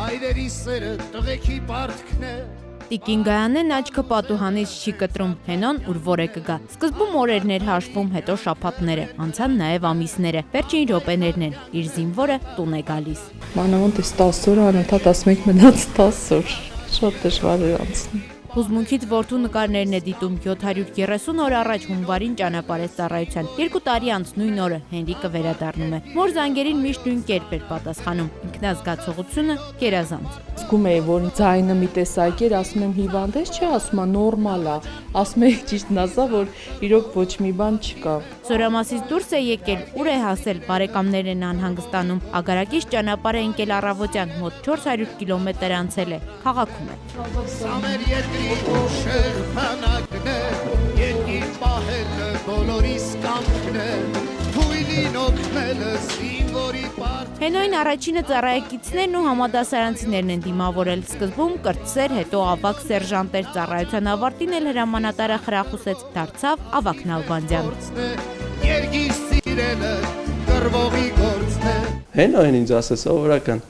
հայրերի սերը տղեկի պարտքն է։ Տիկին Գայանեն աչքը պատուհանից չի կտրում, հենոն ուր որ է կգա։ Սկզբում օրերն էր հաշվում, հետո շաբաթները, անցան նաև ամիսները, վերջին րոպեներն են, իր զինվորը տուն է գալիս։ Մանավանդ այս 10 օր անընդհատ ասում եք մնաց 10 օր, շատ դժվար էր անցնում։ Հուզմունքից որդու նկարներն է դիտում 730 օր առաջ հունվարին ճանապարհեց ծառայության։ 2 տարի անց նույն օրը Հենրիկը վերադառնում է։ Մոր զանգերին միշտ նույն կերպ էր պատասխանում։ Ինքնազգացողությունը գերազանց։ Զգում էի, որ ձայնը մի տեսակ էր, ասում եմ հիվանդ ես, չէ, ասում եմ նորմալ է, ասում եմ ճիշտն ասա, որ իրոք ոչ մի բան չկա։ Զորամասից դուրս է եկել, ուր է հասել, բարեկամներն են անհանգստանում։ Ագարակից ճանապարհ է ընկել առավոտյան, մոտ 400 կիլոմետր անցել է, քաղաքում է։ Սա մեր երկրի ուշեր փանակն է, երկիր պահելը բոլորիս կամքն է, թույլին օգնելը զինվորի պարտ։ Հենոյին առաջինը ծառայեկիցներն ու համադասարանցիներն են դիմավորել, սկզբում կրտսեր, հետո ավագ սերժանտեր, ծառայության ավարտին էլ հրամանատարը խրախուսեց, դարձավ Ավագ Նալբանդյան։ Երկիր սիրելը կռվողի գործն է։ Հենոյին ինձ ասեց սովորական։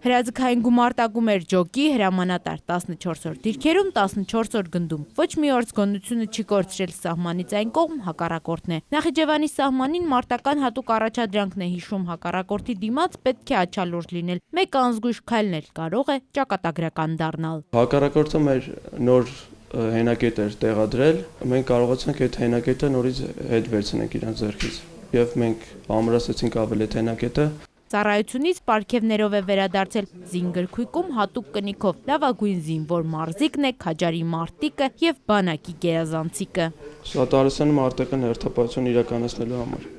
Հրաձգային գումարտակում էր ջոկի, հրամանատար 14 օր դիրքերում, 14 օր գնդում։ Ոչ մի օր զգոնությունը չի կորցրել սահմանից այն կողմ հակառակորդն է։ Նախիջևանի սահմանին մարտական հատուկ առաջադրանքն է հիշում հակառակորդի դիմաց պետք է աչալուրջ լինել։ Մեկ անզգույշ քայլն էլ կարող է ճակատագրական դառնալ։ Հակառակորդը մեր նոր հենակետ էր տեղադրել, մենք կարողացանք այդ հենակետը նորից հետ վերցնենք իրանց ձեռքից։ Եվ մենք ամրացրեցինք ավելի այդ հենակետը։ Ծառայությունից պարգևներով է վերադարձել զինգրքույկում հատուկ կնիքով լավագույն զինվոր մարզիկն է, քաջարի մարտիկը եւ բանակի գերազանցիկը։ Սատարասանում արտական հերթապահություն իրականացնելու համար։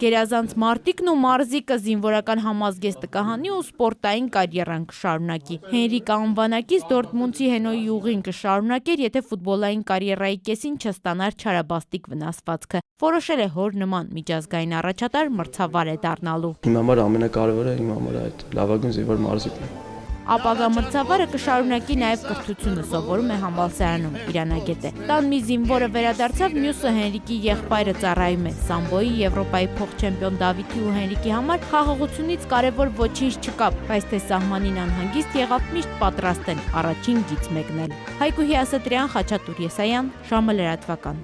Գերազանց մարտիկն ու մարզիկը զինվորական համազգեստը կհանի ու սպորտային կարիերան կշարունակի։ Հենրիկը անվանակից Դորտմունդի Հենոյի ուղին կշարունակեր, եթե ֆուտբոլային կարիերայի կեսին չստանար չարաբաստիկ վնասվածքը։ Որոշել է հոր նման միջազգային առաջատար մրցավար է դառնալու։ Իմ համար ամենակարևորը իմ համար այդ լավագույն զինվոր մարզիկն է։ Ապագա մրցավարը կշարունակի նաև կրթությունը, սովորում է Համալսարանում, Իրանագետ է։ Տան մի զինվորը վերադարձավ, մյուսը Հենրիկի եղբայրը ծառայում է։ Սամբոյի Եվրոպայի փոխչեմպիոն Դավիթի ու Հենրիկի համար խաղաղությունից կարևոր ոչինչ չկա, բայց թե սահմանին անհանգիստ եղավ, միշտ պատրաստ են առաջին գիծ մեկնել։ Հայկուհի Ասատրյան, Խաչատուր Եսայան, ժամը լրատվական։